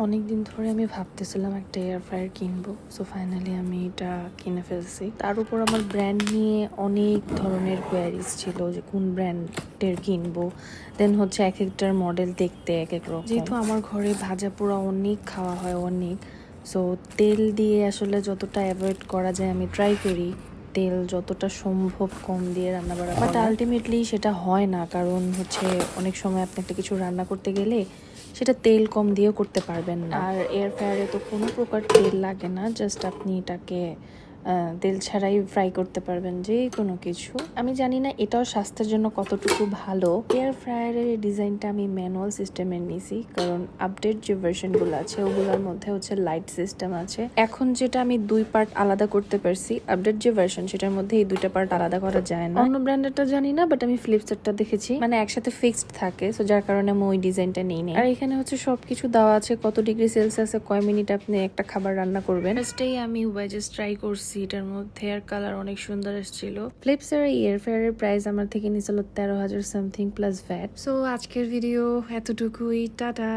অনেকদিন ধরে আমি ভাবতেছিলাম একটা এয়ার ফ্রায়ার কিনবো, সো ফাইনালি আমি এটা কিনে ফেলছি। তার উপর আমার ব্র্যান্ড নিয়ে অনেক ধরনের কোয়ারিজ ছিল যে কোন ব্র্যান্ডের কিনবো, দেন হচ্ছে এক একটার মডেল দেখতে এক এক রকম। যেহেতু আমার ঘরে ভাজা পোড়া অনেক খাওয়া হয় অনেক, সো তেল দিয়ে আসলে যতটা অ্যাভয়েড করা যায় আমি ট্রাই করি তেল যতটা সম্ভব কম দিয়ে রান্না করা, বাট আলটিমেটলি সেটা হয় না। কারণ হচ্ছে অনেক সময় আপনি একটা কিছু রান্না করতে গেলে সেটা তেল কম দিয়েও করতে পারবেন না। আর এয়ার ফ্রায়ারে তো কোনো প্রকার তেল লাগে না, জাস্ট আপনি এটাকে তেল ছাড়াই ফ্রাই করতে পারবেন যে কোনো কিছু। আমি জানি না এটাও স্বাস্থ্যের জন্য কতটুকু ভালো। এয়ার ফ্রায়ারের ডিজাইনটা আমি ম্যানুয়াল সিস্টেমের নিছি, কারণ আপডেট যে ভার্সনগুলো আছে ওগুলোর মধ্যে হচ্ছে লাইট সিস্টেম আছে। এখন যেটা আমি 2 পার্ট আলাদা করতে পারছি, আপডেট যে ভার্সন সেটার মধ্যে এই 2টা পার্ট আলাদা করা যায় না। অন্য ব্র্যান্ডেরটা জানি না, বাট আমি ফিলিপসেরটা দেখেছি, মানে একসাথে ফিক্সড থাকে, সো যার কারণে আমি ওই ডিজাইনটা নিই নি। আর এখানে হচ্ছে সবকিছু দেওয়া আছে, কত ডিগ্রি সেলসিয়াসে কয় মিনিট আপনি একটা খাবার রান্না করবেন। ফার্স্টেই আমি ওয়েজেস ট্রাই করছি, এটার মধ্যে আর কালার অনেক সুন্দর এসেছিল। ফিলিপসের এই এয়ার ফ্রায়ারের প্রাইস আমার থেকে নিয়েছিল 13,000 সামথিং প্লাস ভ্যাট। সো আজকের ভিডিও এতটুকুই, টাটা।